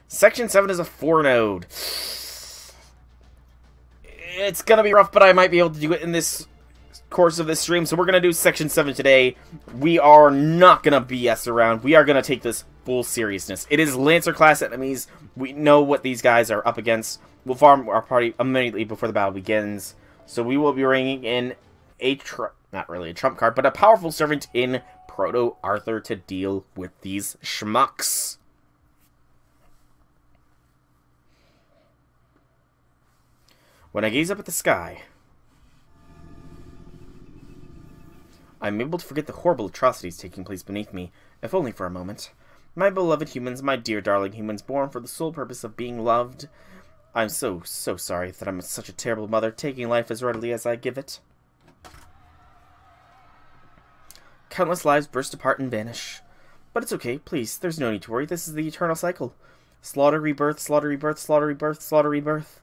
Section 7 is a 4 node. It's gonna be rough, but I might be able to do it in this course of this stream. So we're gonna do Section 7 today. We are not gonna BS around. We are gonna take this full seriousness. It is Lancer class enemies. We know what these guys are up against. We'll farm our party immediately before the battle begins. So we will be bringing in a not really a trump card, but a powerful servant in Proto Arthur to deal with these schmucks. When I gaze up at the sky, I am able to forget the horrible atrocities taking place beneath me, if only for a moment. My beloved humans, my dear darling humans, born for the sole purpose of being loved. I'm so sorry that I'm such a terrible mother, taking life as readily as I give it. Countless lives burst apart and vanish. But it's okay, please, there's no need to worry, this is the eternal cycle. Slaughter, rebirth, slaughter, rebirth, slaughter, rebirth, slaughter, rebirth.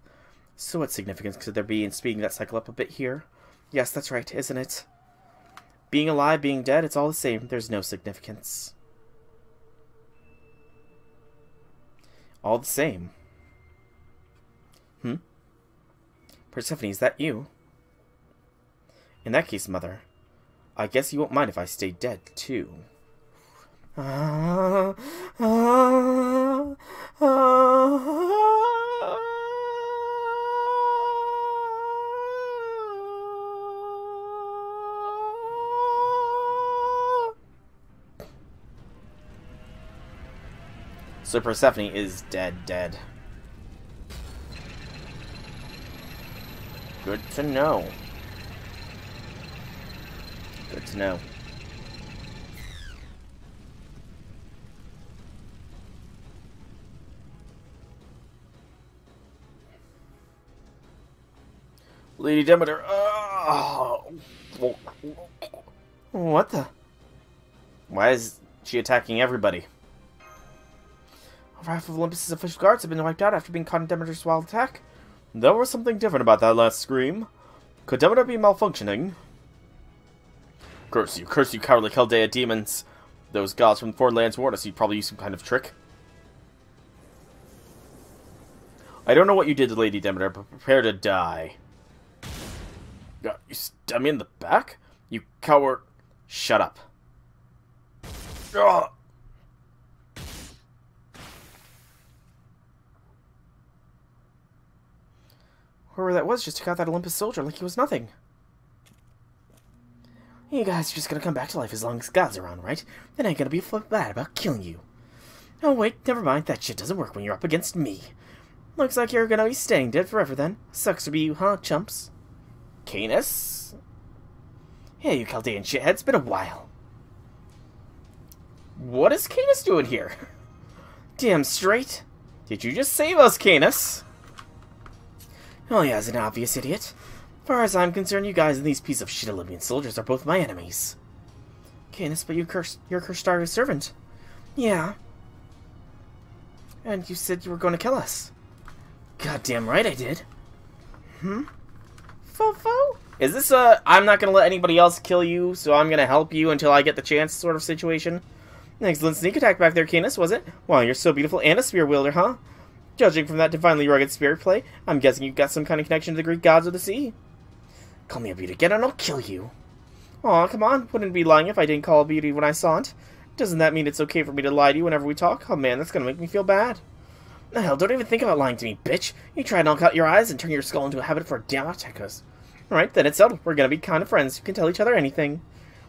So what significance could there be in speeding that cycle up a bit here? Yes, that's right, isn't it? Being alive, being dead, it's all the same. There's no significance. All the same. Persephone, is that you? In that case, Mother, I guess you won't mind if I stay dead, too. So Persephone is dead. Good to know. Good to know. Lady Demeter. What the? Why is she attacking everybody? Half of Olympus' official guards have been wiped out after being caught in Demeter's wild attack. There was something different about that last scream. Could Demeter be malfunctioning? Curse you, cowardly Chaldea demons. Those gods from the foreign lands warned us you'd probably use some kind of trick. I don't know what you did to Lady Demeter, but prepare to die. You stabbed me in the back? You coward. Shut up. Ugh. Whoever that was just took out that Olympus soldier like he was nothing. You guys are just gonna come back to life as long as God's around, right? Then I ain't gonna be bad about killing you. Oh wait, never mind, that shit doesn't work when you're up against me. Looks like you're gonna be staying dead forever then. Sucks to be you, huh, chumps? Canis? Hey, you Chaldean shithead, it's been a while. What is Canis doing here? Damn straight. Did you just save us, Canis? Oh yeah, as an obvious idiot. As far as I'm concerned, you guys and these piece of shit Olympian soldiers are both my enemies. Canis, but you're Curstar's servant. Yeah. And you said you were going to kill us. Goddamn right I did. Fofo? Is this a I'm not going to let anybody else kill you, so I'm going to help you until I get the chance sort of situation? Excellent sneak attack back there, Canis, was it? Wow, you're so beautiful and a spear wielder, huh? Judging from that divinely rugged spirit play, I'm guessing you've got some kind of connection to the Greek gods of the sea. Call me a beauty again and I'll kill you. Aw, come on, wouldn't be lying if I didn't call a beauty when I saw it. Doesn't that mean it's okay for me to lie to you whenever we talk? Oh man, that's gonna make me feel bad. The hell, don't even think about lying to me, bitch. You try and I'll cut your eyes and turn your skull into a habit for a damn attackers. Alright, then it's settled. We're gonna be kind of friends who can tell each other anything.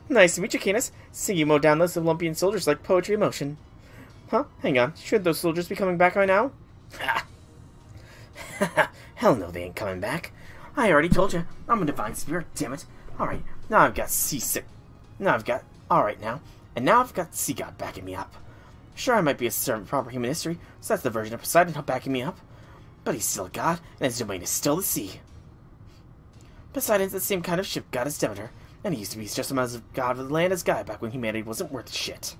Nice to meet you, Canis. See you mow down those Olympian soldiers like poetry in motion. Huh? Hang on, should those soldiers be coming back right now? Ha! Hell no, they ain't coming back. I already told you, I'm a divine spirit, damn it. Alright, now I've got seasick. Alright now. And now I've got Sea God backing me up. Sure, I might be a servant of proper human history, so that's the version of Poseidon backing me up. But he's still a god, and his domain is still the sea. Poseidon's the same kind of ship god as Demeter, and he used to be just as a god of the land as Gaia back when humanity wasn't worth shit.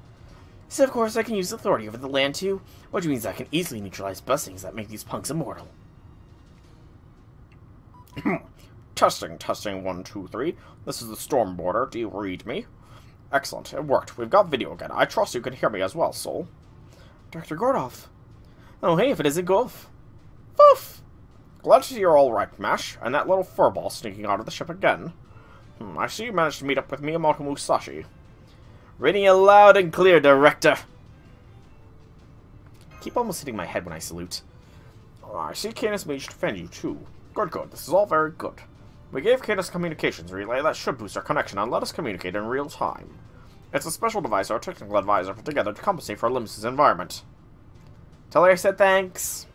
So of course I can use authority over the land too, which means I can easily neutralize blessings that make these punks immortal. Testing, 1, 2, 3. This is the storm border. Do you read me? Excellent, it worked. We've got video again. I trust you can hear me as well, soul. Dr. Gordolf. Oh, hey, if it isn't Golf. Woof! Glad to see you're alright, Mash, and that little furball sneaking out of the ship again. I see you managed to meet up with Miyamoto Musashi. Reading you loud and clear, Director. Keep almost hitting my head when I salute. Oh, I see Canis managed to defend you, too. Good, good. This is all very good. We gave Canis communications relay that should boost our connection and let us communicate in real time. It's a special device our technical advisor put together to compensate for Olympus' environment. Tell her I said thanks.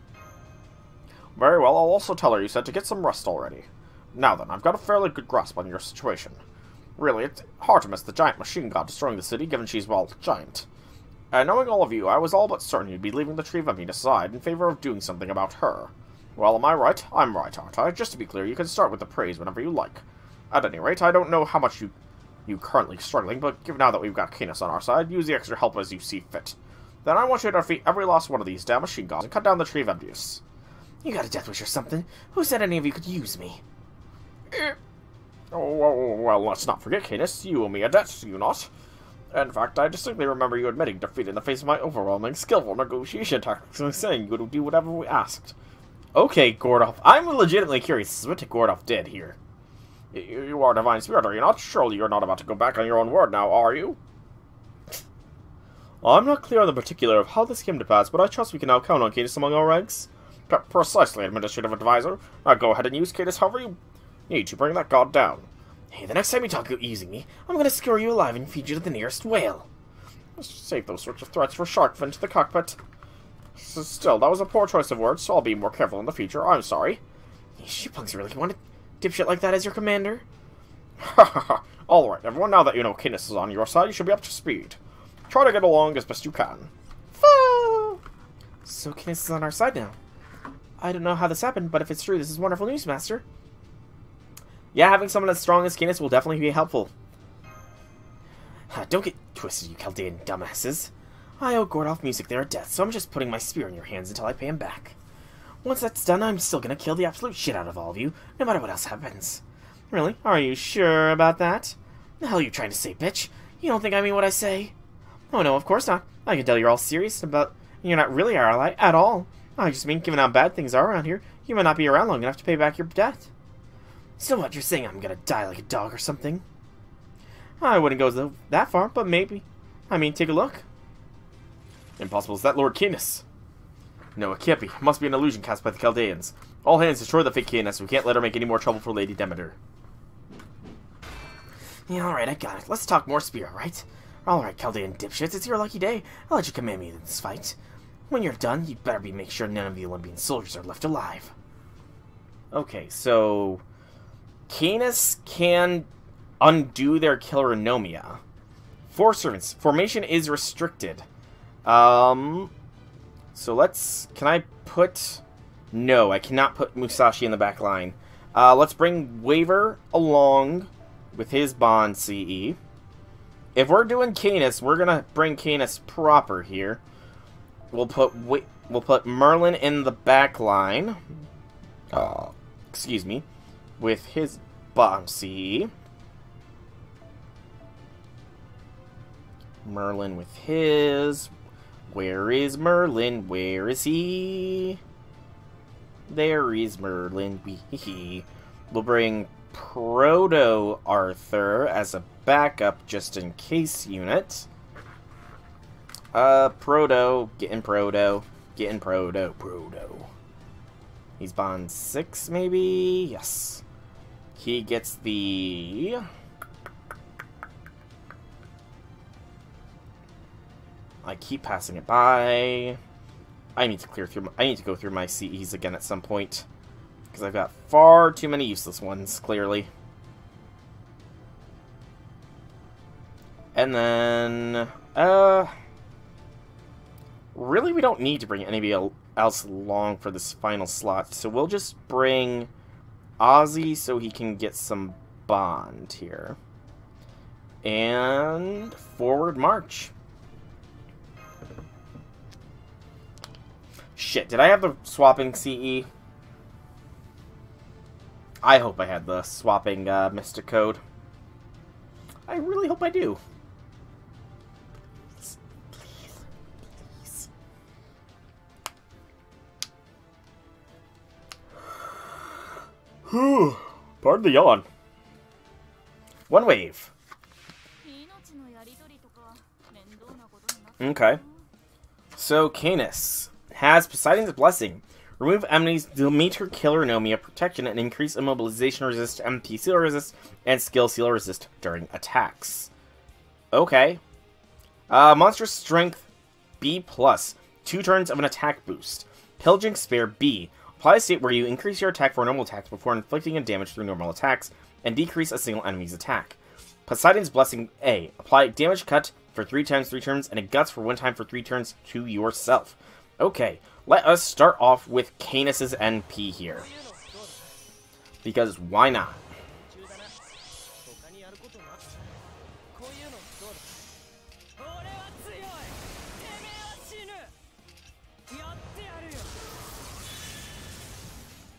Very well, I'll also tell her you said to get some rest already. Now then, I've got a fairly good grasp on your situation. Really, it's hard to miss the giant machine god destroying the city, given she's, well, giant. And knowing all of you, I was all but certain you'd be leaving the Tree of Emptiness aside in favor of doing something about her. Well, am I right? I'm right, aren't I? Just to be clear, you can start with the praise whenever you like. At any rate, I don't know how much you currently struggling, but given now that we've got Canis on our side, use the extra help as you see fit. Then I want you to defeat every last one of these damn machine gods and cut down the Tree of Emptiness. You got a death wish or something? Who said any of you could use me? Oh, well, let's not forget, Canis. You owe me a debt, do you not? In fact, I distinctly remember you admitting defeat in the face of my overwhelming skillful negotiation tactics and saying you would do whatever we asked. Okay, Gordolf. I'm legitimately curious as to what Gordolf did here. You are Divine Spirit, are you not? Surely you're not about to go back on your own word now, are you? I'm not clear on the particular of how this came to pass, but I trust we can now count on Canis among our ranks. Precisely, Administrative Advisor. Now go ahead and use Canis however you need to bring that god down. Hey, the next time you talk about using me, I'm gonna skewer you alive and feed you to the nearest whale. Let's save those sorts of threats for Sharkfin to the cockpit. Still, that was a poor choice of words, so I'll be more careful in the future. I'm sorry. You shitpunks really want a dipshit like that as your commander? Hahaha. Alright, everyone, now that you know Canis is on your side, you should be up to speed. Try to get along as best you can. Foo! So Canis is on our side now. I don't know how this happened, but if it's true, this is wonderful news, Master. Yeah, having someone as strong as Canis will definitely be helpful. Don't get twisted, you Chaldean dumbasses. I owe Gordolf music there at death, so I'm just putting my spear in your hands until I pay him back. Once that's done, I'm still gonna kill the absolute shit out of all of you, no matter what else happens. Really? Are you sure about that? The hell are you trying to say, bitch? You don't think I mean what I say? Oh no, of course not. I can tell you're all serious about... You're not really our ally at all. I just mean, given how bad things are around here, you might not be around long enough to pay back your debt. So what, you're saying I'm gonna die like a dog or something? I wouldn't go that far, but maybe. I mean, take a look. Impossible. Is that Lord Canis? No, it can't be. It must be an illusion cast by the Chaldeans. All hands destroy the fake Canis. We can't let her make any more trouble for Lady Demeter. Yeah, alright, I got it. Let's talk more spear, right? Alright, Chaldean dipshits, it's your lucky day. I'll let you command me in this fight. When you're done, you'd better make sure none of the Olympian soldiers are left alive. Okay, so... Canis can undo their killer Nomia. Four servants. Formation is restricted. So let's... Can I put... No, I cannot put Musashi in the back line. Let's bring Waver along with his bond CE. If we're doing Canis, we're gonna bring Canis proper here. We'll put Merlin in the back line. Excuse me. With his bond CE. Merlin with his... Where is Merlin? Where is he? There is Merlin. We'll bring Proto Arthur as a backup just in case unit. Proto. Getting Proto. Getting Proto. He's bond 6, maybe? Yes. He gets the... I keep passing it by. I need to clear through. I need to go through my CEs again at some point because I've got far too many useless ones. Clearly. And then, really, we don't need to bring anybody else along for this final slot, so we'll just bring Ozzy so he can get some bond here. And forward march. Shit, did I have the swapping CE? I hope I had the swapping Mystic Code. I really hope I do. Please. Pardon the yawn. One wave. Okay. So, Canis has Poseidon's Blessing. Remove enemies, Demeter Killer Nomia Protection, and increase immobilization resist, MP Seal resist, and skill seal resist during attacks. Okay. Monster Strength B+. 2 turns of an attack boost. Pillaging Spear B. Apply a state where you increase your attack for normal attacks before inflicting a damage through normal attacks, and decrease a single enemy's attack. Poseidon's Blessing A. Apply damage cut for 3 times 3 turns, and a guts for 1 time for 3 turns to yourself. Okay, let us start off with Canis' NP here. Because why not?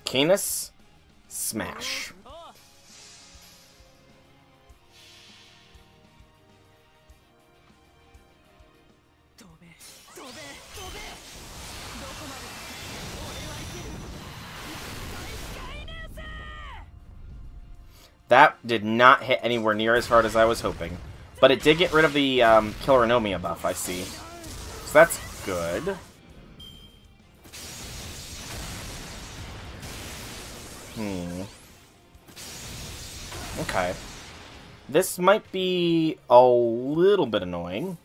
Canis, smash. That did not hit anywhere near as hard as I was hoping. But it did get rid of the Killer Nomia buff, I see. So that's good. Okay. This might be a little bit annoying.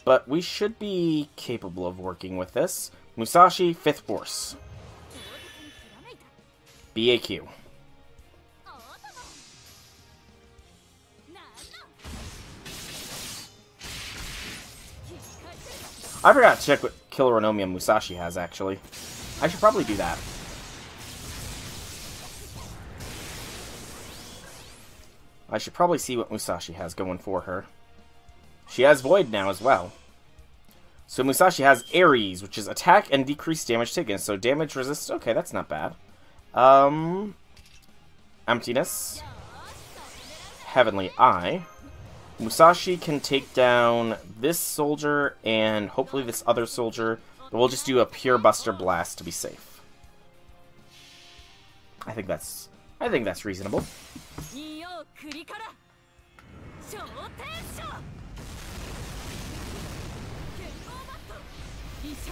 But we should be capable of working with this. Musashi, 5th Force. BAQ. I forgot to check what Killer Nomia Musashi has, actually. I should probably do that. I should probably see what Musashi has going for her. She has Void now as well. So Musashi has Ares, which is attack and decreased damage taken. So damage resist. Okay, that's not bad. Emptiness. Heavenly Eye. Musashi can take down this soldier and hopefully this other soldier. But we'll just do a pure Buster Blast to be safe. I think that's reasonable.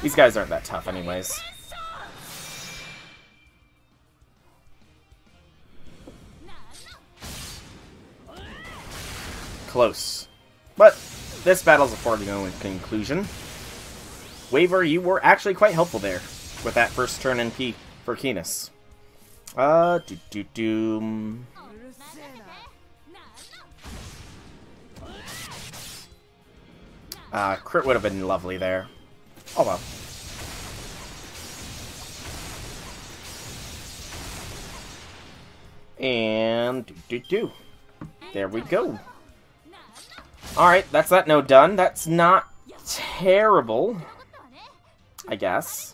These guys aren't that tough anyways. Close. But this battle's affording a conclusion. Waver, you were actually quite helpful there with that first turn NP for Canis. Crit would have been lovely there. Oh well. And there we go. Alright, that's that node done. That's not terrible, I guess.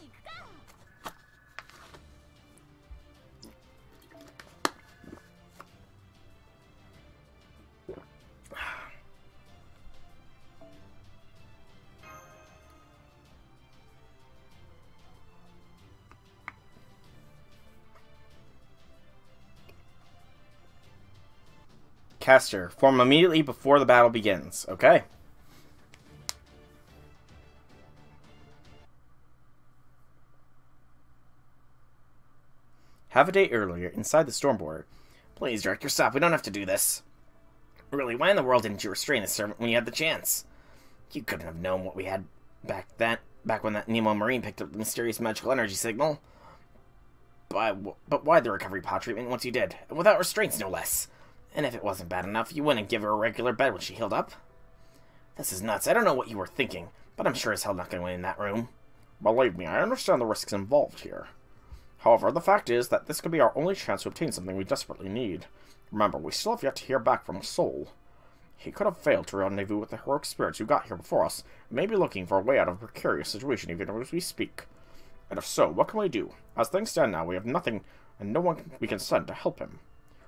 Caster, form immediately before the battle begins. Okay. Half a day earlier, inside the storm border. Please, Director, stop. We don't have to do this. Really, why in the world didn't you restrain the servant when you had the chance? You couldn't have known what we had back when that Nemo Marine picked up the mysterious magical energy signal. But why the recovery pod treatment once you did? And without restraints, no less. And if it wasn't bad enough, you wouldn't give her a regular bed when she healed up. This is nuts. I don't know what you were thinking, but I'm sure as hell not going to win in that room. Believe me, I understand the risks involved here. However, the fact is that this could be our only chance to obtain something we desperately need. Remember, we still have yet to hear back from Sol. He could have failed to rendezvous with the heroic spirits who got here before us, and may be looking for a way out of a precarious situation even as we speak. And if so, what can we do? As things stand now, we have nothing, and no one we can send to help him.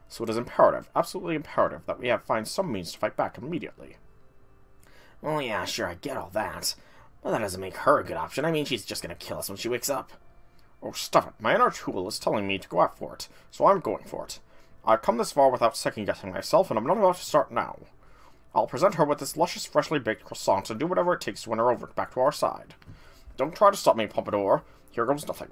So it is imperative, absolutely imperative, that we find some means to fight back immediately. Well, yeah, sure, I get all that. But that doesn't make her a good option. I mean, she's just gonna kill us when she wakes up. Oh, stop it. My inner tool is telling me to go out for it, so I'm going for it. I've come this far without second-guessing myself, and I'm not about to start now. I'll present her with this luscious, freshly baked croissant and do whatever it takes to win her over back to our side. Don't try to stop me, Pompadour. Here goes nothing.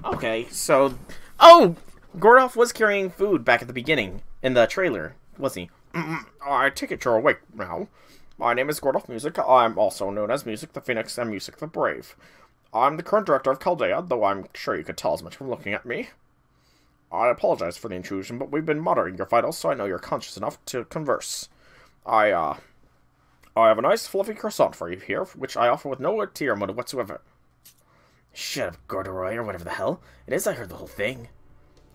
Okay, so... Oh! Gordolph was carrying food back at the beginning, in the trailer, wasn't he? I take it you're awake now. My name is Gordolph Music. I'm also known as Music the Phoenix and Music the Brave. I'm the current director of Chaldea, though I'm sure you could tell as much from looking at me. I apologize for the intrusion, but we've been monitoring your vitals, so I know you're conscious enough to converse. I have a nice fluffy croissant for you here, which I offer with no ulterior motive whatsoever. Shut up, Gorderoy, or whatever the hell. It is, I heard the whole thing.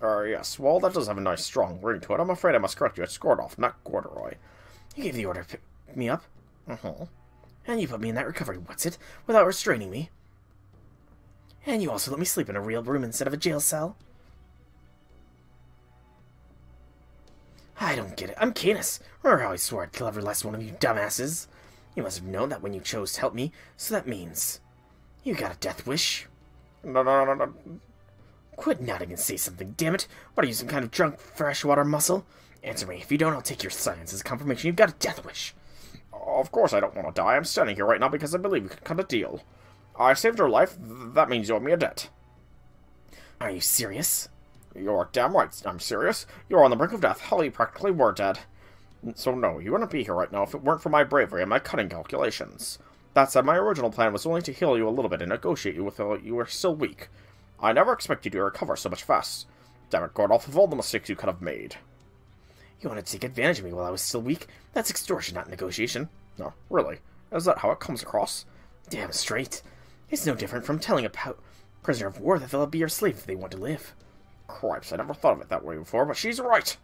Yes, well, that does have a nice strong ring to it. I'm afraid I must correct you. It's Gordolph, not Gorderoy. You gave the order to pick me up? Mm-hmm. And you put me in that recovery what's-it, without restraining me. And you also let me sleep in a real room instead of a jail cell. I don't get it. I'm Canis. Remember how I swore I'd kill every last one of you dumbasses? You must have known that when you chose to help me, so that means... You got a death wish? No. Quit nodding and say something, damn it. What are you, some kind of drunk freshwater mussel? Answer me. If you don't, I'll take your silence as confirmation you've got a death wish. Of course I don't want to die. I'm standing here right now because I believe we could cut a deal. I saved your life. That means you owe me a debt. Are you serious? You're damn right I'm serious. You're on the brink of death. Hell, you practically were dead. So no, you wouldn't be here right now if it weren't for my bravery and my cunning calculations. That said, my original plan was only to heal you a little bit and negotiate you with you were still weak. I never expected you to recover so much fast. Damn it, Gordolph, of all the mistakes you could have made. You wanted to take advantage of me while I was still weak? That's extortion, not negotiation. No, really. Is that how it comes across? Damn straight. It's no different from telling a prisoner of war that they'll be your slave if they want to live. Cripes, I never thought of it that way before, but she's right.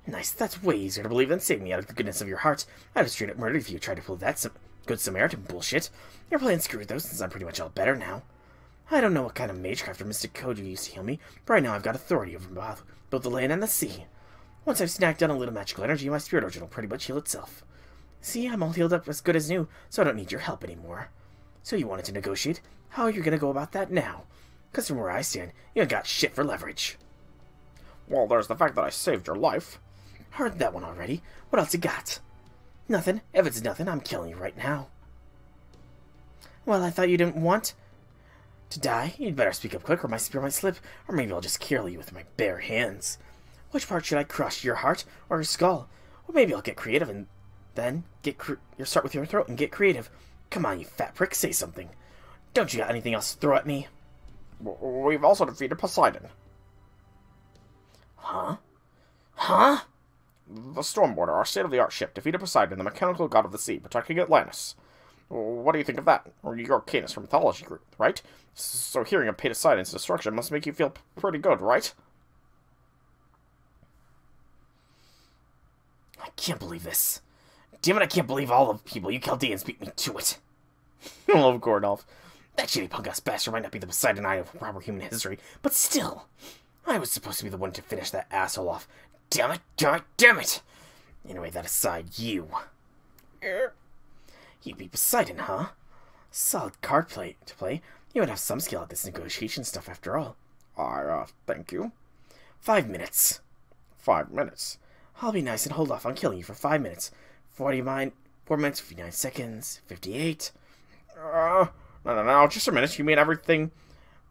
Nice, that's way easier to believe than saving me out of the goodness of your heart. I'd have straight up murdered if you tried to pull that good Samaritan bullshit. You're playing screwed though, since I'm pretty much all better now. I don't know what kind of magecraft or mystic code you used to heal me, but right now I've got authority over both the land and the sea. Once I've snacked on a little magical energy, my spirit origin will pretty much heal itself. See, I'm all healed up as good as new, so I don't need your help anymore. So you wanted to negotiate? How are you gonna go about that now? Because from where I stand, you ain't got shit for leverage. Well, there's the fact that I saved your life. Heard that one already. What else you got? Nothing. If it's nothing, I'm killing you right now. Well, I thought you didn't want to die. You'd better speak up quick or my spear might slip, or maybe I'll just kill you with my bare hands. Which part should I crush, your heart or your skull? Or maybe I'll get creative and then start with your throat and get creative. Come on, you fat prick, say something. Don't you got anything else to throw at me? We've also defeated Poseidon. Huh? Huh? The Stormborder, our state-of-the-art ship, defeated Poseidon, the mechanical god of the sea, protecting Atlantis. What do you think of that? Or you're Canis from Mythology Group, right? So hearing of Poseidon's destruction must make you feel pretty good, right? I can't believe this. Damn it, I can't believe all the people you Chaldeans beat me to it. I love Gordolph. That shitty punk-ass bastard might not be the Poseidon I of proper human history, but still, I was supposed to be the one to finish that asshole off. Damn it, damn it, damn it! Anyway, that aside, you. You beat Poseidon, huh? Solid card play to play. You would have some skill at this negotiation stuff after all. Thank you. 5 minutes. 5 minutes? I'll be nice and hold off on killing you for 5 minutes. 4 minutes, 59 seconds, 58. No, just a minute. You mean everything?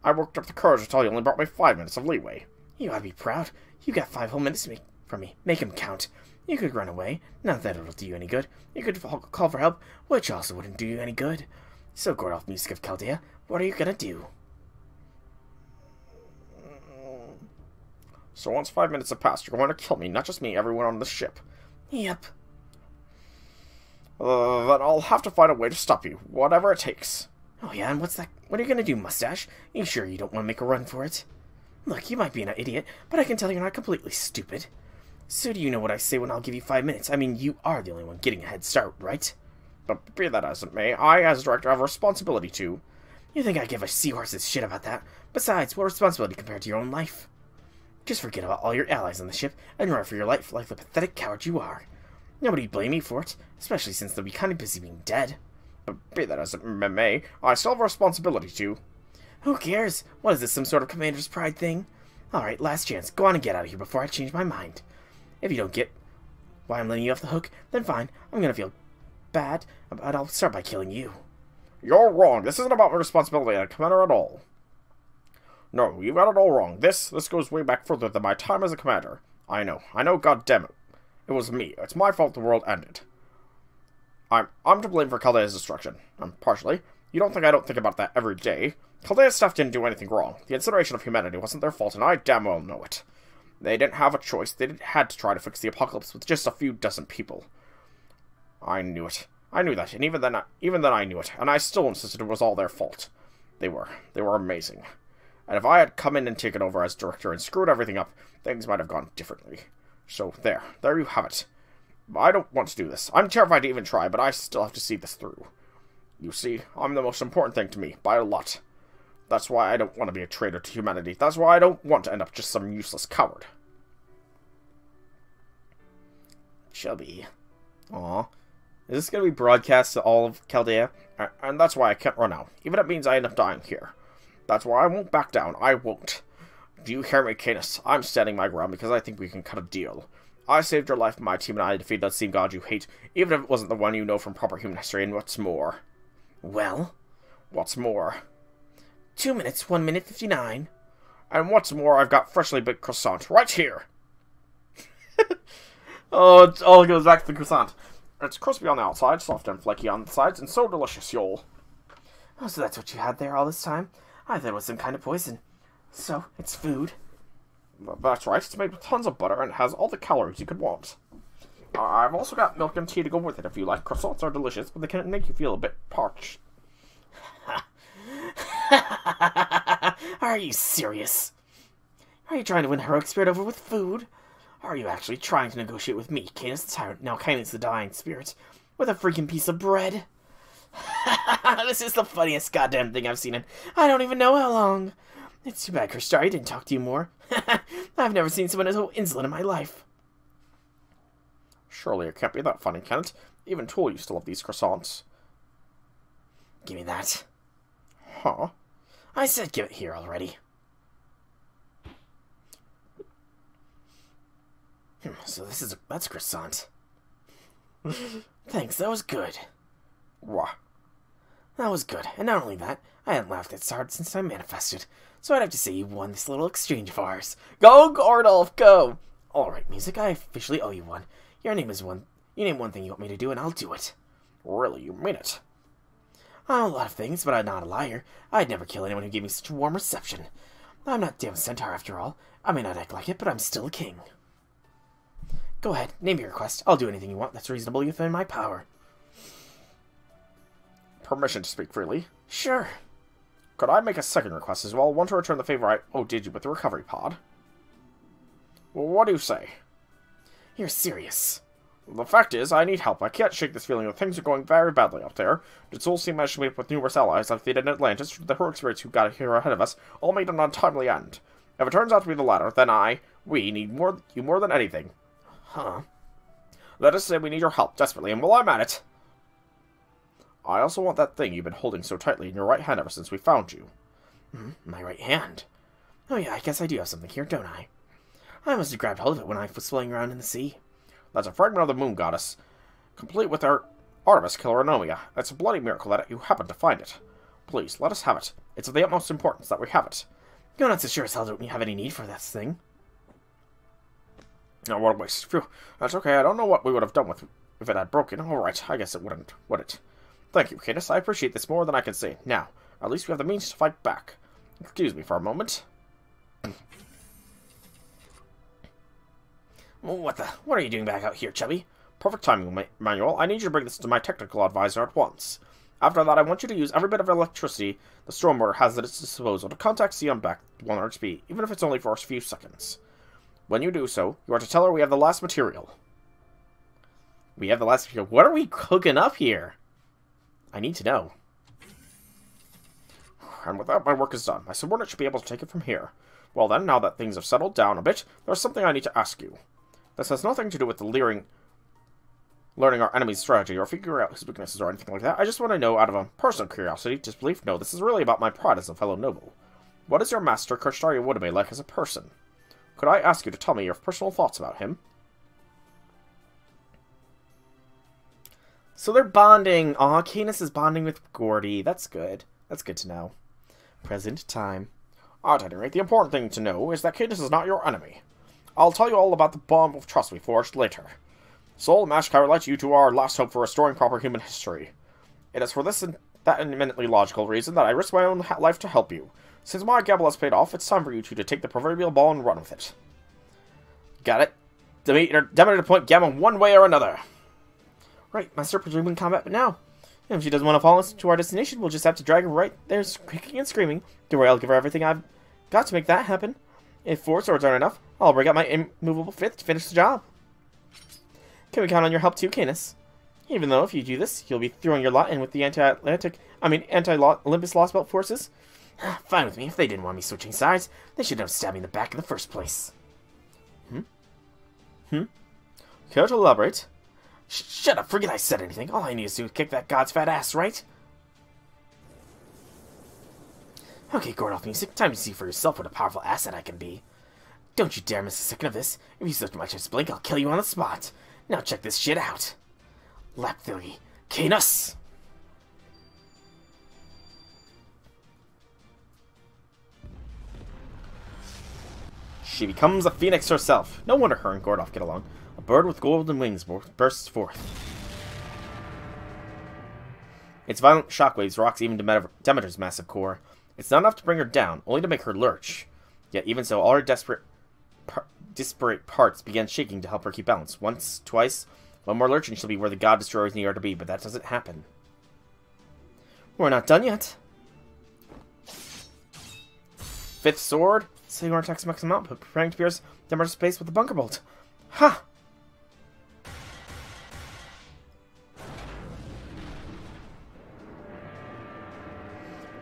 I worked up the courage to tell you only brought me 5 minutes of leeway. You ought to be proud. You got 5 whole minutes from me. Make them count. You could run away. Not that it'll do you any good. You could call for help, which also wouldn't do you any good. So, Gordolph Music of Chaldea, what are you gonna do? So once 5 minutes have passed, you're going to kill me, not just me, everyone on the ship. Yep. Then I'll have to find a way to stop you, whatever it takes. Oh yeah, and what's that? What are you gonna do, Mustache? Are you sure you don't want to make a run for it? Look, you might be an idiot, but I can tell you're not completely stupid. So do you know what I say when I'll give you 5 minutes? I mean, you are the only one getting a head start, right? But be that as it may, I, as director, have a responsibility to... You think I give a seahorse's shit about that? Besides, what responsibility compared to your own life? Just forget about all your allies on the ship and run for your life like the pathetic coward you are. Nobody'd blame me for it, especially since they'll be kind of busy being dead. But be that as it may, I still have a responsibility to... Who cares? What is this, some sort of commander's pride thing? Alright, last chance. Go on and get out of here before I change my mind. If you don't get why I'm letting you off the hook, then fine. I'm gonna feel bad, but I'll start by killing you. You're wrong. This isn't about my responsibility as a commander at all. No, you got it all wrong. This goes way back further than my time as a commander. I know, goddammit. It was me. It's my fault the world ended. I'm to blame for Chaldea's destruction. Partially. You don't think about that every day. Chaldea's staff didn't do anything wrong. The incineration of humanity wasn't their fault, and I damn well know it. They didn't have a choice. They had to try to fix the apocalypse with just a few dozen people. I knew it. I knew that, and even then I knew it, and I still insisted it was all their fault. They were amazing. And if I had come in and taken over as director and screwed everything up, things might have gone differently. So, there you have it. I don't want to do this. I'm terrified to even try, but I still have to see this through. You see, I'm the most important thing to me, by a lot. That's why I don't want to be a traitor to humanity. That's why I don't want to end up just some useless coward. Chubby. Aw. Is this going to be broadcast to all of Chaldea? And that's why I can't run out, even if it means I end up dying here. That's why I won't back down. I won't. Do you hear me, Canis? I'm standing my ground because I think we can cut a deal. I saved your life, my team and I defeated that same god you hate, even if it wasn't the one you know from proper human history, and what's more... Well? What's more? 2 minutes, 1 minute, 59. And what's more, I've got freshly baked croissant right here. Oh, it all goes back to the croissant. It's crispy on the outside, soft and flaky on the sides, and so delicious, y'all. Oh, so that's what you had there all this time? I thought it was some kind of poison. So, it's food? That's right, it's made with tons of butter and has all the calories you could want. I've also got milk and tea to go with it if you like. Croissants are delicious, but they can make you feel a bit parched. Are you serious? Are you trying to win heroic spirit over with food? Are you actually trying to negotiate with me, Canis the Tyrant, now Canis the Dying Spirit, with a freaking piece of bread? This is the funniest goddamn thing I've seen in I don't even know how long. It's too bad, Kristar, I didn't talk to you more. I've never seen someone so insolent in my life. Surely it can't be that funny, can it? Even Tool used to love these croissants. Give me that. Huh? I said give it here already. So that's croissant. Thanks, that was good. Wah. That was good, and not only that, I hadn't laughed that hard since I manifested, so I'd have to say you won this little exchange of ours. Go, Gordolf, go! Alright, music, I officially owe you one. You name one thing you want me to do, and I'll do it. Really, you mean it? A lot of things, but I'm not a liar. I'd never kill anyone who gave me such a warm reception. I'm not damn centaur after all. I may not act like it, but I'm still a king. Go ahead, name your request. I'll do anything you want that's reasonable within my power. Permission to speak freely? Sure. Could I make a second request as well? Want to return the favor I owed you with the recovery pod? Well, what do you say? You're serious. The fact is, I need help. I can't shake this feeling that things are going very badly out there. The Soul Team managed to meet up with numerous allies like they did in Atlantis. The heroic spirits who got here ahead of us all made an untimely end. If it turns out to be the latter, then we need you more than anything. Huh? Let us say we need your help desperately, and while I'm at it, I also want that thing you've been holding so tightly in your right hand ever since we found you. My right hand? Oh yeah, I guess I do have something here, don't I? I must have grabbed hold of it when I was floating around in the sea. That's a fragment of the moon goddess, complete with our Artemis killer Anomia. It's a bloody miracle that you happened to find it. Please, let us have it. It's of the utmost importance that we have it. You're not so sure as hell don't you have any need for this thing. Oh, what a waste. Phew. That's okay. I don't know what we would have done if it had broken. Alright, I guess it wouldn't, would it? Thank you, Canis. I appreciate this more than I can say. Now, at least we have the means to fight back. Excuse me for a moment. What are you doing back out here, Chubby? Perfect timing, Manuel. I need you to bring this to my technical advisor at once. After that, I want you to use every bit of electricity the Stormwater has at its disposal to contact Sion back at 100 speed, even if it's only for a few seconds. When you do so, you are to tell her we have the last material. We have the last material? What are we cooking up here? I need to know. And with that, my work is done. My subordinate should be able to take it from here. Well then, now that things have settled down a bit, there's something I need to ask you. This has nothing to do with the leering learning our enemy's strategy or figuring out his weaknesses or anything like that. I just want to know out of a personal curiosity, disbelief. No, this is really about my pride as a fellow noble. What is your master, Karstaria Woodame, like as a person? Could I ask you to tell me your personal thoughts about him? So they're bonding. Aw, Canis is bonding with Gordy. That's good. That's good to know. Present time. At any rate, the important thing to know is that Canis is not your enemy. I'll tell you all about the bond of trust we forged later. Soul Mashkai relates you to our last hope for restoring proper human history. It is for this and that eminently logical reason that I risk my own life to help you. Since my gamble has paid off, it's time for you two to take the proverbial ball and run with it. Got it. Demeter to point Gamma one way or another. Right, Master, presuming combat, but now. If she doesn't want to follow us to our destination, we'll just have to drag her right there, kicking and screaming. Don't worry, I'll give her everything I've got to make that happen. If 4 swords aren't enough, I'll break out my immovable fifth to finish the job. Can we count on your help too, Canis? Even though if you do this, you'll be throwing your lot in with the anti-Olympus Lostbelt forces. Fine with me. If they didn't want me switching sides, they should have stabbed me in the back in the first place. Care to elaborate? Shut up, forget I said anything. All I need is to kick that god's fat ass, right? Okay, Gordolf Music, time to see for yourself what a powerful asset I can be. Don't you dare miss a second of this. If you so much as blink, I'll kill you on the spot. Now check this shit out. Lapthili, Canis! She becomes a phoenix herself. No wonder her and Gordolf get along. A bird with golden wings bursts forth. Its violent shockwaves rocks even Demeter's massive core. It's not enough to bring her down, only to make her lurch. Yet even so, all her disparate parts began shaking to help her keep balance. Once, twice, one more lurch and she'll be where the god destroyers need her to be, but that doesn't happen. We're not done yet. 5th sword. Signor attacks maximum output, preparing to pierce Demeter's space with the bunker bolt. Ha!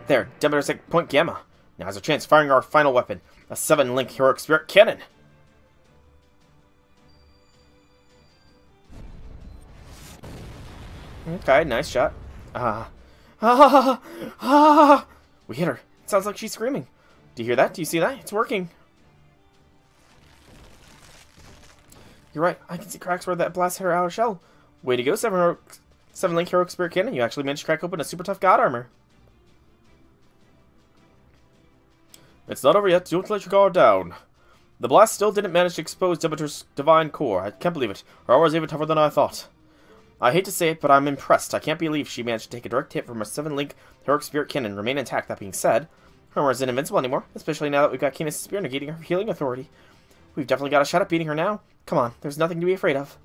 There, Demeter's at point Gamma. Now has a chance firing our final weapon, a 7-link heroic spirit cannon. Okay, nice shot. We hit her. It sounds like she's screaming. Do you hear that? Do you see that? It's working. You're right. I can see cracks where that blast hit her outer shell. Way to go, 7-link heroic spirit cannon. You actually managed to crack open a super tough god armor. It's not over yet. Don't let your guard down. The blast still didn't manage to expose Demeter's divine core. I can't believe it. Her armor is even tougher than I thought. I hate to say it, but I'm impressed. I can't believe she managed to take a direct hit from a 7-link heroic spirit cannon and remain intact. That being said, her armor isn't invincible anymore, especially now that we've got Canis' spear negating her healing authority. We've definitely got a shot at beating her now. Come on, there's nothing to be afraid of.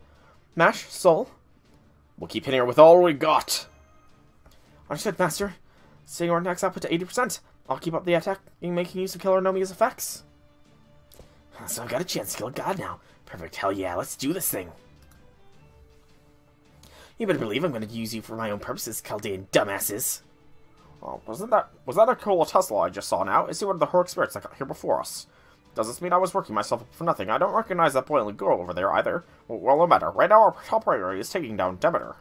Mash, Soul. We'll keep hitting her with all we got. Understood, Master. Setting our max output to 80%. I'll keep up the attack, making use of Killer Nomia's effects. So I've got a chance to kill a god now. Perfect, hell yeah, let's do this thing. You better believe I'm going to use you for my own purposes, Chaldean dumbasses. Oh, was that a cool Tesla I just saw now? Is he one of the heroic spirits that got here before us? Does this mean I was working myself up for nothing? I don't recognize that boy and girl over there either. Well, no matter. Right now our top priority is taking down Demeter.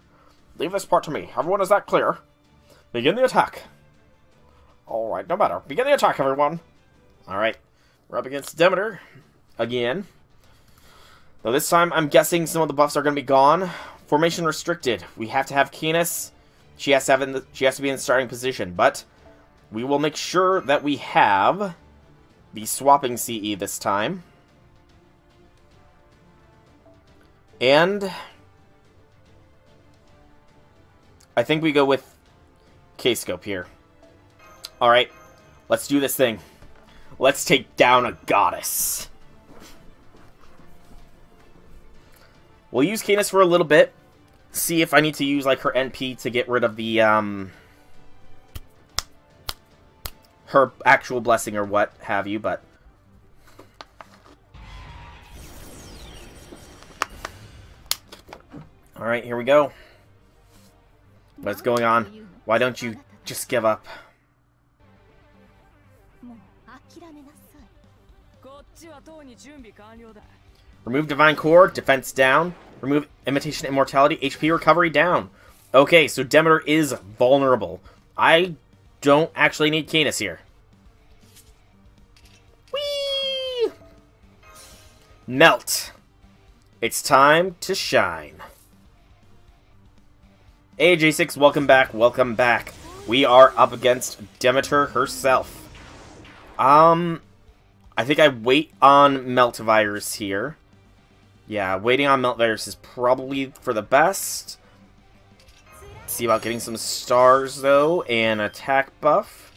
Leave this part to me. Everyone, is that clear? Begin the attack. Alright, no matter. Begin the attack, everyone. Alright. We're up against Demeter. Again. Though this time, I'm guessing some of the buffs are going to be gone. Formation restricted. We have to have Canis. She has to be in the starting position. But we will make sure that we have the swapping CE this time. And I think we go with K-Scope here. Alright, let's do this thing. Let's take down a goddess. We'll use Canis for a little bit. See if I need to use like her NP to get rid of the her actual blessing or what have you, but alright, here we go. What's going on? Why don't you just give up? Remove Divine Core, defense down. Remove Imitation Immortality, HP recovery down. Okay, so Demeter is vulnerable. I don't actually need Canis here. Whee! Melt. It's time to shine. Hey, J6, welcome back, welcome back. We are up against Demeter herself. I think I wait on Melt Virus here. Yeah, waiting on Melt Virus is probably for the best. See about getting some stars, though, and attack buff.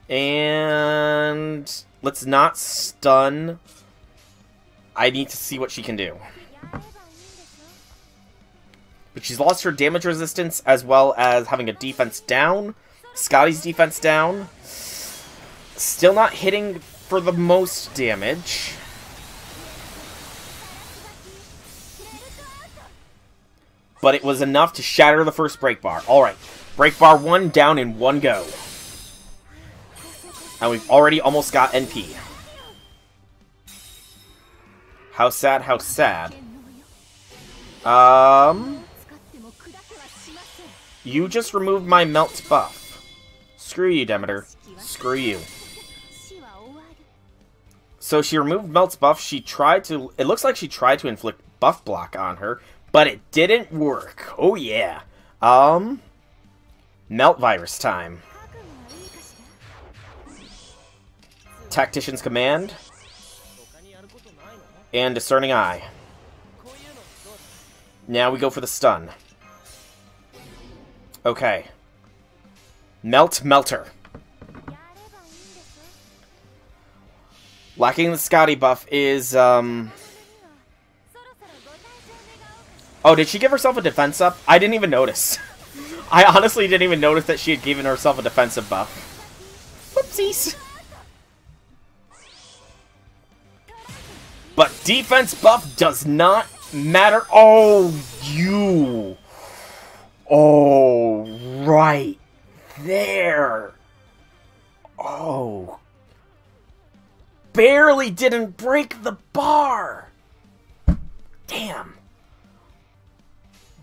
And let's not stun. I need to see what she can do. But she's lost her damage resistance, as well as having a defense down. Scotty's defense down. Still not hitting for the most damage. But it was enough to shatter the first break bar. Alright, break bar 1 down in one go. And we've already almost got NP. How sad, how sad. You just removed my melt buff. Screw you, Demeter. Screw you. So she removed Melt's buff. She tried to... It looks like she tried to inflict buff block on her, but it didn't work. Oh, yeah. Melt Virus time. Tactician's Command. And Discerning Eye. Now we go for the stun. Okay. Melter. Lacking the Scotty buff is, Oh, did she give herself a defense up? I didn't even notice. I honestly didn't even notice that she had given herself a defensive buff. Whoopsies. But defense buff does not matter. Oh, you. Oh, right there. Oh. Barely didn't break the bar. Damn.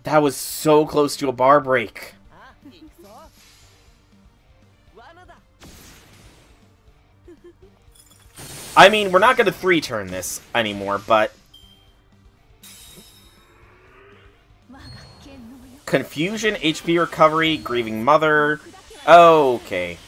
That was so close to a bar break. I mean, we're not going to 3-turn this anymore, but... Confusion, HP recovery, Grieving Mother... Okay.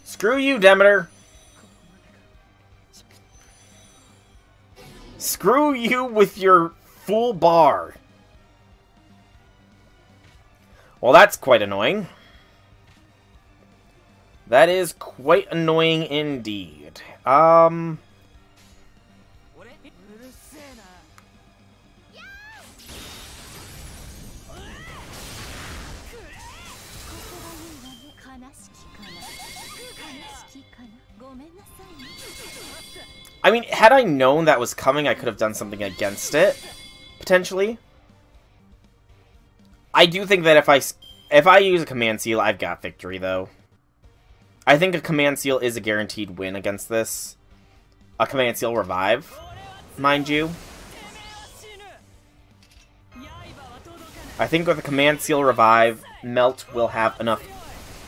Screw you, Demeter! Screw you with your full bar! Well, that's quite annoying. That is quite annoying indeed. I mean, had I known that was coming, I could have done something against it, potentially. I do think that if I use a Command Seal, I've got victory, though. I think a Command Seal is a guaranteed win against this. A Command Seal Revive, mind you. I think with a Command Seal Revive, Melt will have enough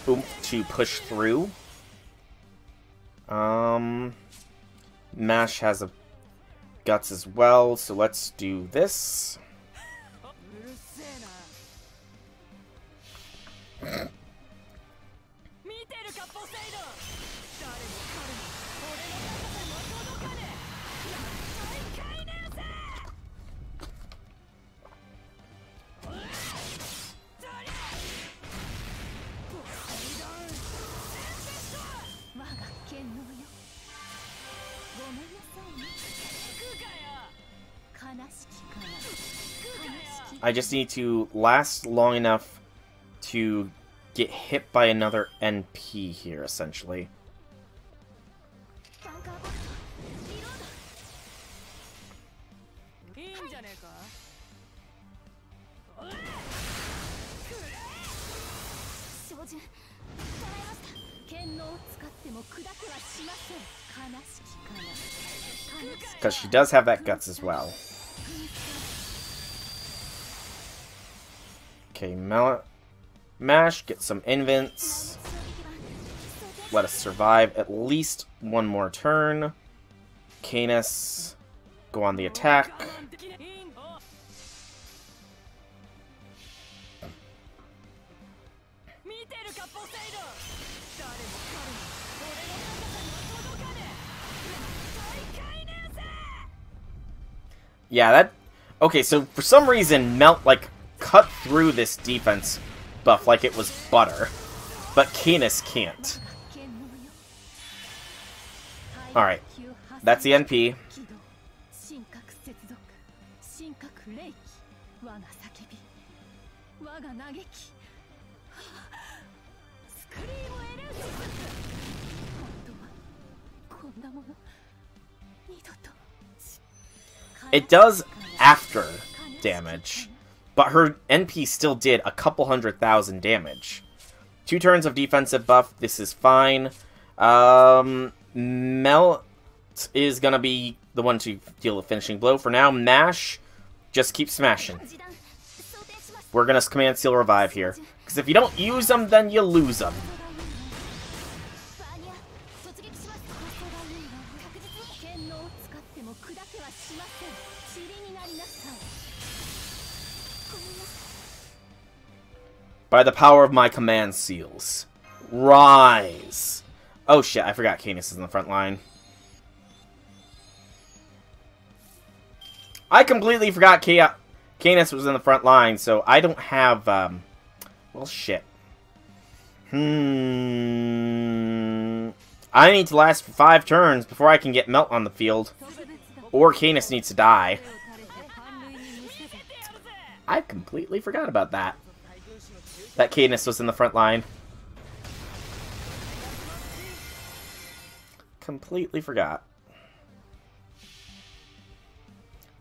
oomph to push through. Mash has a guts as well, so let's do this. I just need to last long enough to get hit by another NP here, essentially. Because she does have that guts as well. Okay, Mash, get some invents. Let us survive at least one more turn. Canis, go on the attack. Yeah, that... Okay, so for some reason, Melt, like, cut through this defense buff like it was butter. But Canis can't. Alright. That's the NP. It does after damage, but her NP still did a couple 100,000 damage. 2 turns of defensive buff, this is fine. Melt is gonna be the one to deal a finishing blow. For now, Mash, just keep smashing. We're gonna command seal revive here, because if you don't use them, then you lose them. By the power of my command seals. Rise! Oh shit, I forgot Canis is in the front line. I completely forgot Canis was in the front line, so I don't have, well, shit. I need to last for 5 turns before I can get Melt on the field. Or Canis needs to die. I completely forgot about that. That Canis was in the front line. Completely forgot.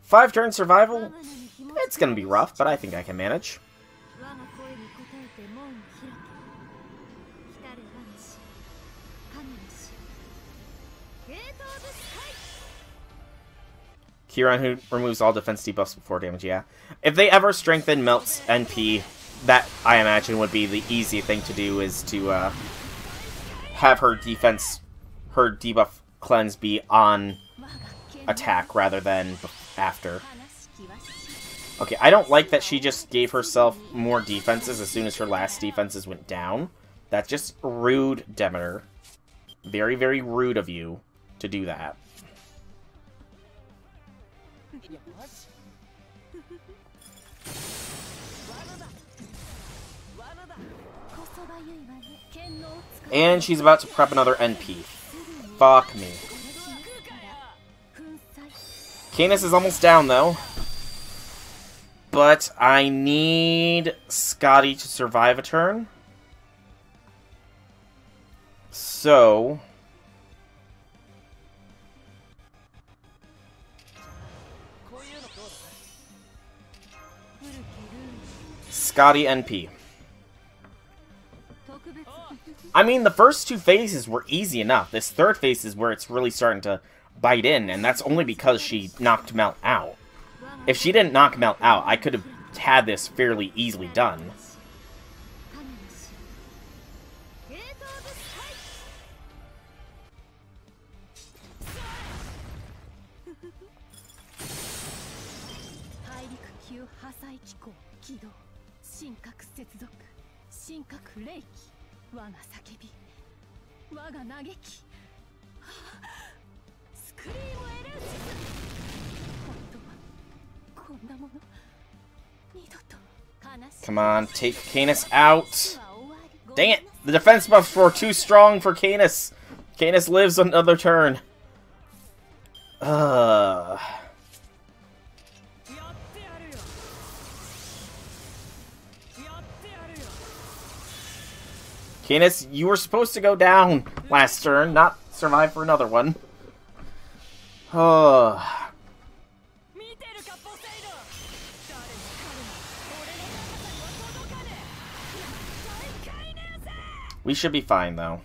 5 turn survival? It's gonna be rough, but I think I can manage. Kieran, who removes all defense debuffs before damage, yeah. If they ever strengthen Melt's NP, that, I imagine, would be the easy thing to do, is to have her defense, her debuff cleanse be on attack rather than after. Okay, I don't like that she just gave herself more defenses as soon as her last defenses went down. That's just rude, Demeter. Very, very rude of you to do that. And she's about to prep another NP. Fuck me. Canis is almost down, though. But I need Scotty to survive a turn. So... Scotty NP. I mean, the first 2 phases were easy enough. This third phase is where it's really starting to bite in, and that's only because she knocked Melt out. If she didn't knock Melt out, I could have had this fairly easily done. Come on, take Canis out. Dang it! The defense buffs were too strong for Canis. Canis lives another turn. Canis, you were supposed to go down last turn, not survive for another one. Oh. We should be fine, though.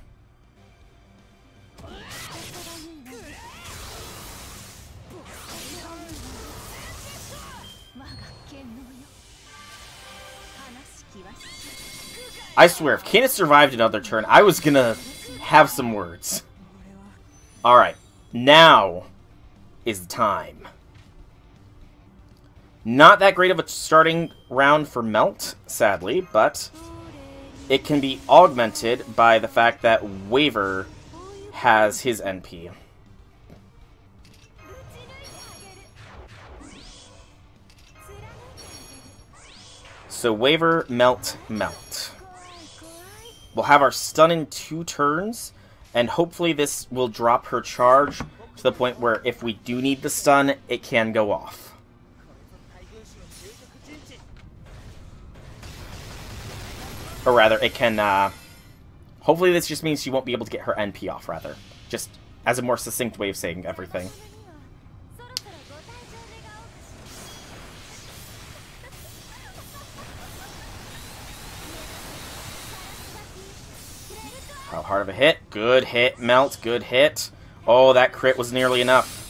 I swear, if Canis survived another turn, I was gonna have some words. Alright, now is the time. Not that great of a starting round for Melt, sadly, but it can be augmented by the fact that Waver has his NP. So Waver, Melt, Melt. We'll have our stun in 2 turns, and hopefully this will drop her charge to the point where if we do need the stun, it can go off. Or rather, it can, hopefully this just means she won't be able to get her NP off, rather. Just as a more succinct way of saying everything. How hard of a hit? Good hit, Melt. Good hit. Oh, that crit was nearly enough.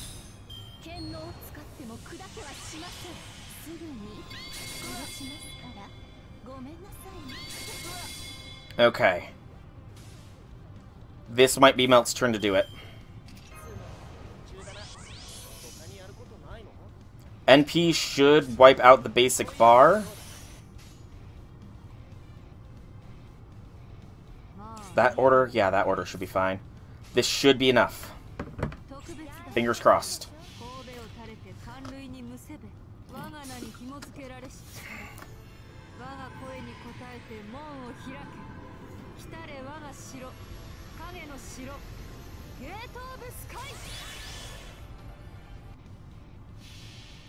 Okay. This might be Melt's turn to do it. NP should wipe out the basic bar. That order? Yeah, that order should be fine. This should be enough. Fingers crossed.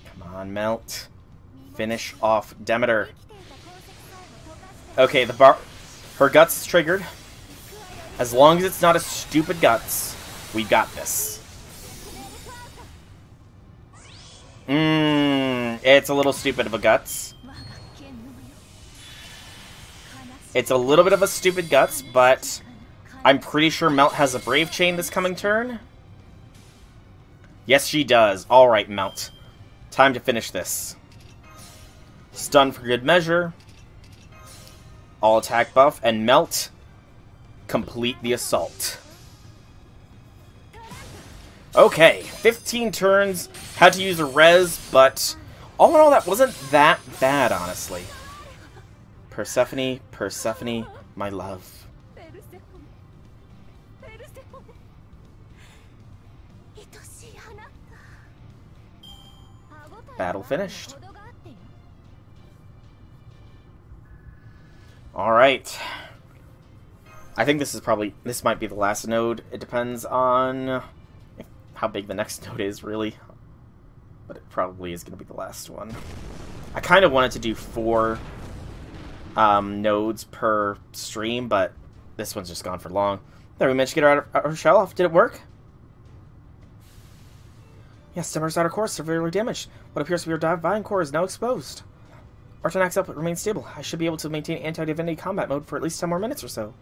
Come on, Melt. Finish off Demeter. Okay, the bar... Her guts is triggered. As long as it's not a stupid guts, we got this. It's a little stupid of a guts. It's a little bit of a stupid guts, but I'm pretty sure Melt has a Brave Chain this coming turn. Yes, she does. Alright, Melt. Time to finish this. Stun for good measure. All attack buff, and Melt... complete the assault. Okay, 15 turns, had to use a res, but all in all that wasn't that bad, honestly. Persephone, Persephone, my love. Battle finished. Alright. I think this might be the last node. It depends on how big the next node is, really. But it probably is going to be the last one. I kind of wanted to do 4 nodes per stream, but this one's just gone for long. There, we managed to get her out of her shell off. Did it work? Yes, Demeter's outer core is severely damaged. What appears to be her divine core is now exposed. Artanak's output remains stable. I should be able to maintain anti-divinity combat mode for at least 10 more minutes or so.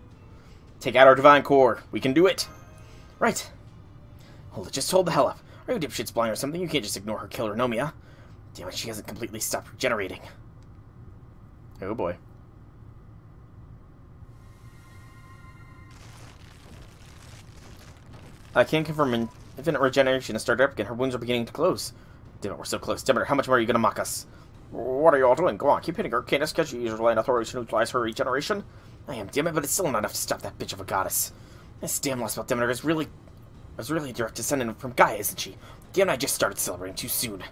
Take out our divine core. We can do it. Right. Hold it. Just hold the hell up. Are you dipshits blind or something? You can't just ignore her killer Nomia. Damn it, she hasn't completely stopped regenerating. Oh boy. I can confirm infinite regeneration has started up again. Her wounds are beginning to close. Damn it, we're so close. Demeter, how much more are you going to mock us? What are you all doing? Go on, keep hitting her. Canis, can't you use your land authority to neutralize her regeneration? I am, damn it, but it's still not enough to stop that bitch of a goddess. This damn Lostbelt Demeter is really a direct descendant from Gaia, isn't she? Damn, I just started celebrating too soon.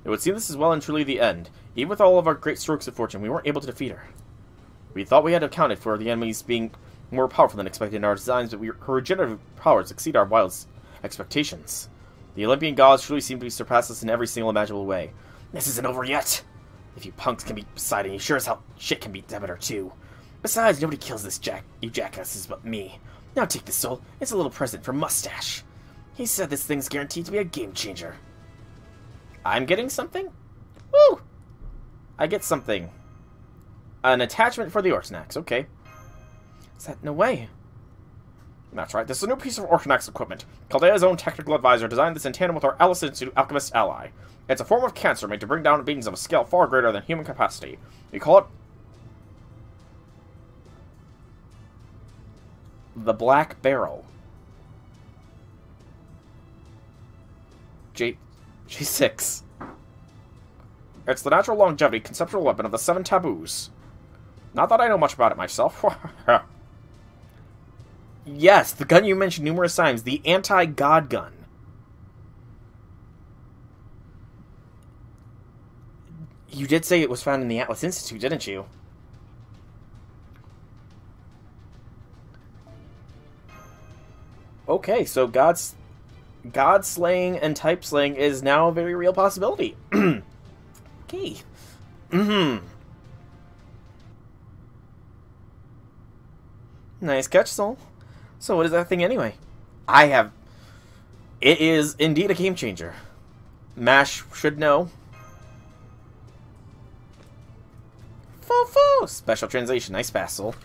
It would seem this is well and truly the end. Even with all of our great strokes of fortune, we weren't able to defeat her. We thought we had accounted for the enemies being more powerful than expected in our designs, but her regenerative powers exceed our wildest expectations. The Olympian gods truly seem to surpass us in every single imaginable way. This isn't over yet. If you punks can beat Poseidon, you sure as hell shit can beat Demeter too. Besides, nobody kills you jackasses but me. Now take this soul. It's a little present from Mustache. He said this thing's guaranteed to be a game changer. I'm getting something? Woo! I get something. An attachment for the Ortonax, okay. Is that no way? That's right, this is a new piece of Ortonax equipment. Caldea's own technical advisor designed this in tandem with our Alice Institute alchemist ally. It's a form of cancer made to bring down beings of a scale far greater than human capacity. We call it the Black Barrel. G6. It's the natural longevity conceptual weapon of the 7 taboos. Not that I know much about it myself. Yes, the gun you mentioned numerous times, the anti-god gun. You did say it was found in the Atlas Institute, didn't you? Okay, so God slaying and type slaying is now a very real possibility. Okay. Nice catch, Soul. So what is that thing anyway? It is indeed a game changer. MASH should know. Foo-foo! Special translation. Nice pass, Soul.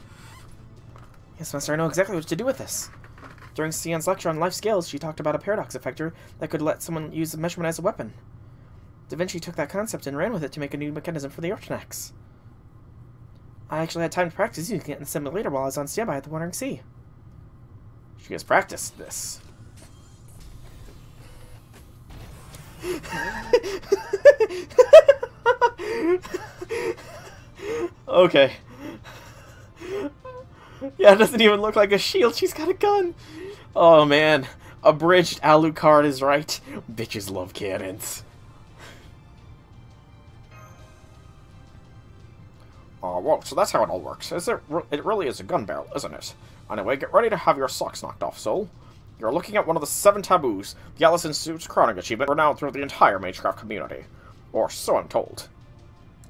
Yes, Master, I know exactly what to do with this. During Sion's lecture on life scales, she talked about a paradox effector that could let someone use a measurement as a weapon. Da Vinci took that concept and ran with it to make a new mechanism for the Ortonax. I actually had time to practice using it in the simulator while I was on standby at the Wandering Sea. She has practiced this. Okay. Yeah, it doesn't even look like a shield. She's got a gun. Oh, man. Abridged Alucard is right. Bitches love cannons. Well, so that's how it all works. It really is a gun barrel, isn't it? Anyway, get ready to have your socks knocked off, Soul. You're looking at one of the 7 taboos, the Alice Institute's crowning achievement, renowned through the entire Magecraft community. Or so I'm told.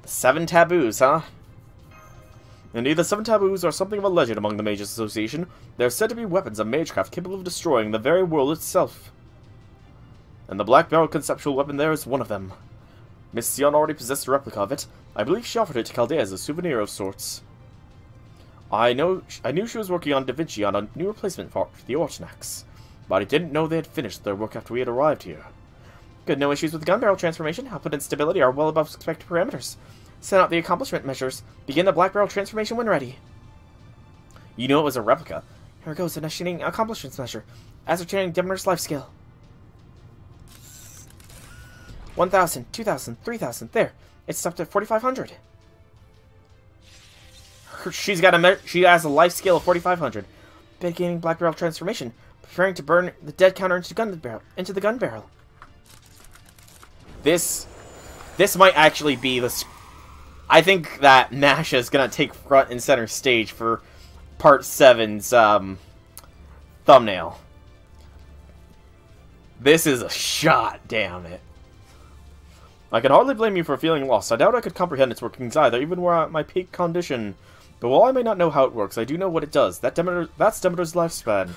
7 taboos, huh? Indeed, the 7 taboos are something of a legend among the Mages Association. They're said to be weapons of Magecraft capable of destroying the very world itself. And the Black Barrel conceptual weapon there is one of them. Miss Sion already possessed a replica of it. I believe she offered it to Chaldea as a souvenir of sorts. I knew she was working on Da Vinci on a new replacement for the Ortonax, but I didn't know they had finished their work after we had arrived here. Good, no issues with the gun barrel transformation. Output and stability are well above expected parameters. Send out the accomplishment measures. Begin the Black Barrel transformation when ready. You know it was a replica. Here goes, initiating accomplishments measure. Ascertaining Demeter's life scale. 1,000, 2,000, 3,000. There. It's stopped at 4,500. She has a life scale of 4,500. Beginning Black Barrel transformation. Preparing to burn the dead counter into the gun barrel. This might actually be the... I think that Nasha is going to take front and center stage for Part 7's thumbnail. This is a shot, damn it. I can hardly blame you for feeling lost. I doubt I could comprehend its workings either, even were I at my peak condition. But while I may not know how it works, I do know what it does. That's Demeter's lifespan.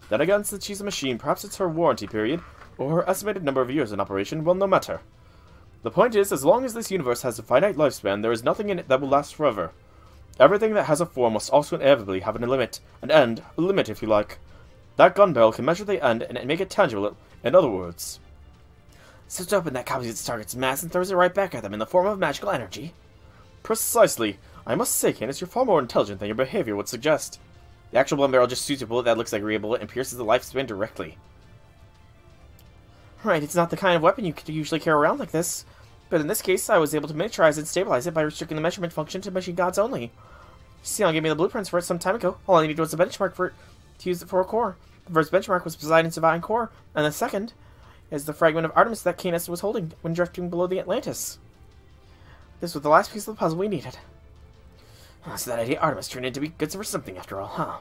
Then again, since she's a machine, perhaps it's her warranty period, or her estimated number of years in operation. Well, no matter. The point is, as long as this universe has a finite lifespan, there is nothing in it that will last forever. Everything that has a form must also inevitably have an limit. An end. A limit, if you like. That gun barrel can measure the end and make it tangible. In other words... Such open that copies its target's mass and throws it right back at them in the form of magical energy. Precisely. I must say, Candace, you're far more intelligent than your behavior would suggest. The actual gun barrel just shoots a bullet that looks like a real bullet and pierces the lifespan directly. Right, it's not the kind of weapon you could usually carry around like this. But in this case, I was able to miniaturize and stabilize it by restricting the measurement function to machine gods only. Sion gave me the blueprints for it some time ago. All I needed was a benchmark for it to use it for a core. The first benchmark was Poseidon's divine core, and the second is the fragment of Artemis that Canis was holding when drifting below the Atlantis. This was the last piece of the puzzle we needed. So that idea Artemis turned into be good for something after all, huh?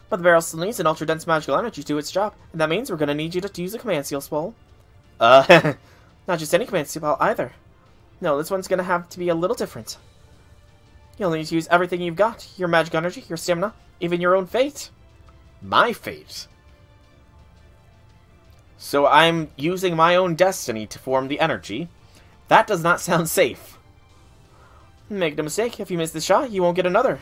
But the barrel still needs an ultra-dense magical energy to do its job, and that means we're going to need you to use a command seal spell. Not just any command seal either. No, this one's going to have to be a little different. You'll need to use everything you've got. Your magic energy, your stamina, even your own fate. My fate? So I'm using my own destiny to form the energy. That does not sound safe. Make no mistake, if you miss this shot, you won't get another.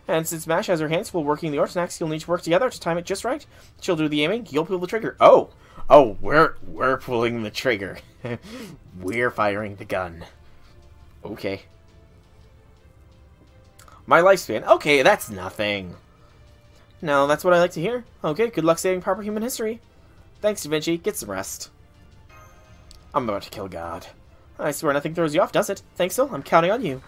And since Mash has her hands full working the Ortanax, you'll need to work together to time it just right. She'll do the aiming, you'll pull the trigger. Oh, we're pulling the trigger. We're firing the gun. Okay. My lifespan. Okay, that's nothing. No, that's what I like to hear. Okay, good luck saving proper human history. Thanks, Da Vinci. Get some rest. I'm about to kill God. I swear nothing throws you off, does it? Think so? I'm counting on you.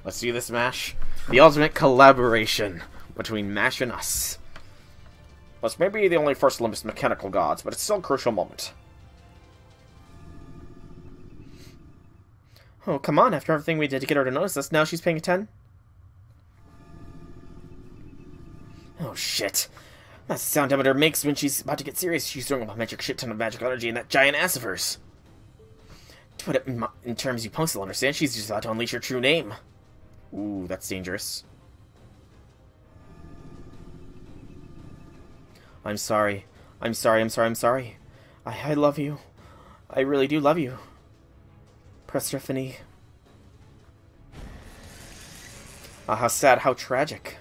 Let's do this, Mash. The ultimate collaboration between Mash and us. This may be the only first Olympus mechanical gods, but it's still a crucial moment. Oh, come on. After everything we did to get her to notice us, now she's paying a 10? Oh, shit. That's the sound Demeter makes when she's about to get serious. She's throwing a magic shit ton of magic energy in that giant ass of hers. To put it in terms you punks will understand, she's just about to unleash her true name. Ooh, that's dangerous. I'm sorry. I'm sorry. I love you. I really do love you. Persephone. Ah, how sad, how tragic.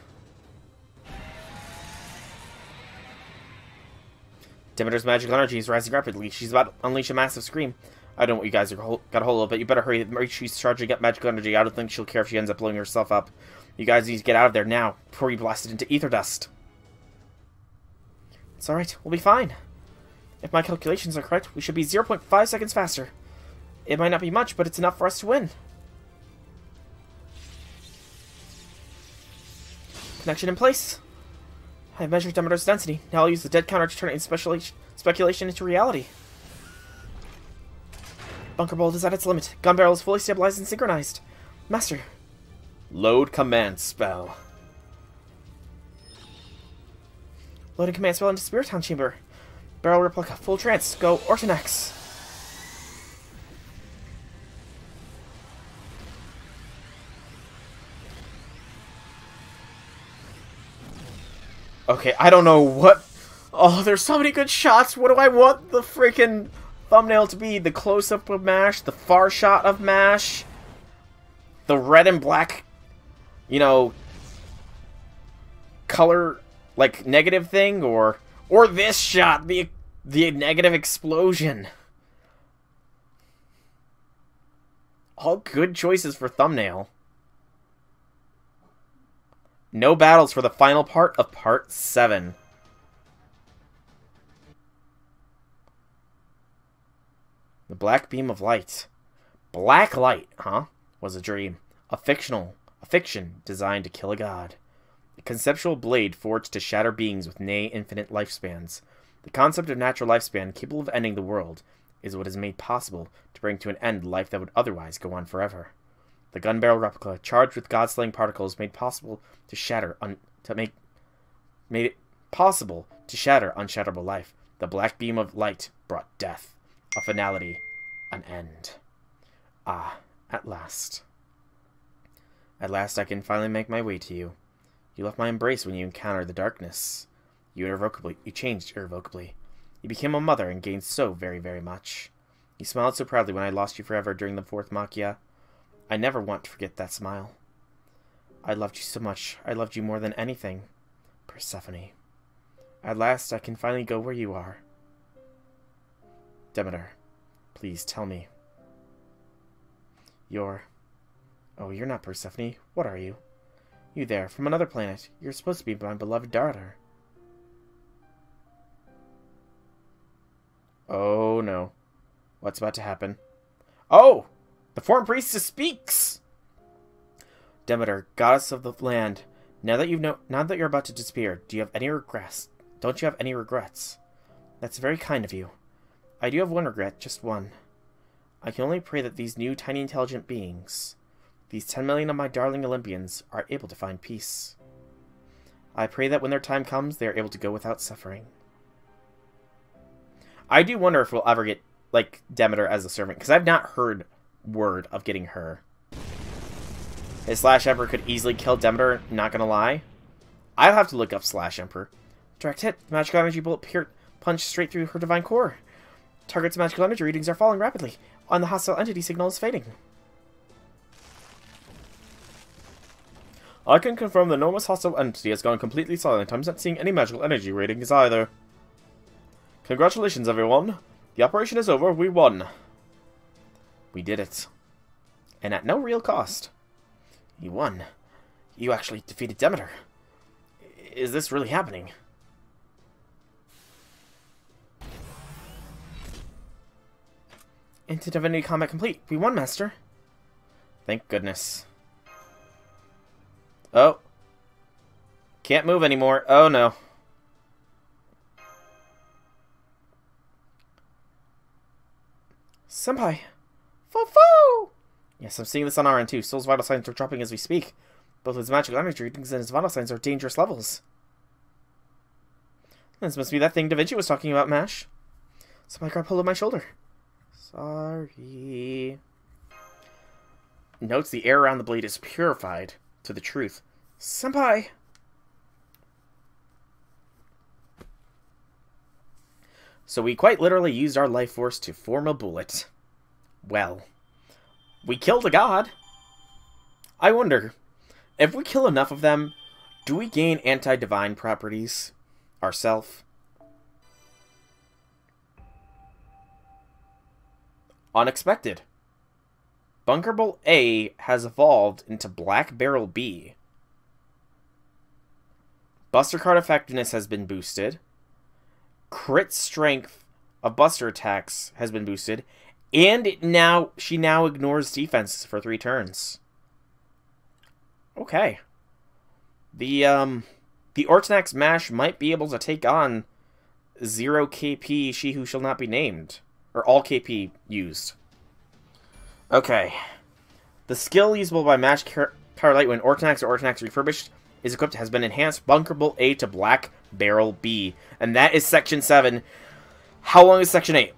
Demeter's magical energy is rising rapidly. She's about to unleash a massive scream. I don't know what you guys are got a hold of, but you better hurry. She's charging up magical energy. I don't think she'll care if she ends up blowing herself up. You guys need to get out of there now, before you blast it into ether dust. It's alright, we'll be fine. If my calculations are correct, we should be 0.5 seconds faster. It might not be much, but it's enough for us to win. Connection in place. I've measured Demeter's density. Now I'll use the dead counter to turn it in speculation into reality. Bunker bolt is at its limit. Gun barrel is fully stabilized and synchronized. Master. Load command spell. Loading command spell into Spirit Town Chamber. Barrel replica. Full trance. Go Ortanax. Okay, I don't know what... Oh, there's so many good shots. What do I want the freaking thumbnail to be? The close-up of Mash? The far shot of Mash? The red and black, you know, color, like, negative thing? Or this shot, the negative explosion. All good choices for thumbnail. No battles for the final part of Part 7. The Black Beam of Light. Black light, huh? Was a dream. A fiction designed to kill a god. A conceptual blade forged to shatter beings with nay infinite lifespans. The concept of natural lifespan capable of ending the world is what is made possible to bring to an end life that would otherwise go on forever. The gun barrel replica, charged with god-slaying particles, made possible to shatter made it possible to shatter unshatterable life. The black beam of light brought death, a finality, an end. Ah, at last. At last I can finally make my way to you. You left my embrace when you encountered the darkness. You changed irrevocably. You became a mother and gained so very, very much. You smiled so proudly when I lost you forever during the fourth Machia. I never want to forget that smile. I loved you so much. I loved you more than anything. Persephone. At last, I can finally go where you are. Demeter, please tell me. Oh, you're not Persephone. What are you? You there, from another planet. You're supposed to be my beloved daughter. Oh, no. What's about to happen? Oh! The Foreign Priestess speaks! Demeter, goddess of the land, now that you're about to disappear, do you have any regrets? Don't you have any regrets? That's very kind of you. I do have one regret, just one. I can only pray that these new tiny intelligent beings, these 10 million of my darling Olympians, are able to find peace. I pray that when their time comes, they are able to go without suffering. I do wonder if we'll ever get, like, Demeter as a servant, because I've not heard word of getting her. His Slash Emperor could easily kill Demeter, not gonna lie. I'll have to look up Slash Emperor. Direct hit. Magical energy bullet punch straight through her divine core. Target's magical energy readings are falling rapidly. On the hostile entity signal is fading. I can confirm the enormous hostile entity has gone completely silent. I'm not seeing any magical energy ratings either. Congratulations, everyone. The operation is over. We won. We did it. And at no real cost. You won. You actually defeated Demeter. Is this really happening? Into Divinity Combat complete. We won, Master. Thank goodness. Oh. Can't move anymore. Oh, no. Senpai. Foo-foo! Yes, I'm seeing this on our end too. Soul's vital signs are dropping as we speak. Both his magical energy readings and his vital signs are dangerous levels. This must be that thing Da Vinci was talking about, Mash. Senpai grabbed hold of my shoulder. Sorry. Notes the air around the blade is purified to the truth. Senpai! So we quite literally used our life force to form a bullet. Well, we killed a god. I wonder, if we kill enough of them, do we gain anti-divine properties ourselves? Unexpected. Bunker Bolt A has evolved into Black Barrel B. Buster card effectiveness has been boosted. Crit strength of Buster attacks has been boosted. And she now ignores defense for 3 turns. Okay. The Ortonax Mash might be able to take on 0 KP She Who Shall Not Be Named. Or all KP used. Okay. The skill usable by Mash Carlight when Ortonax or Ortonax Refurbished is equipped has been enhanced Bunker Bolt A to Black Barrel B. And that is Section 7. How long is Section 8?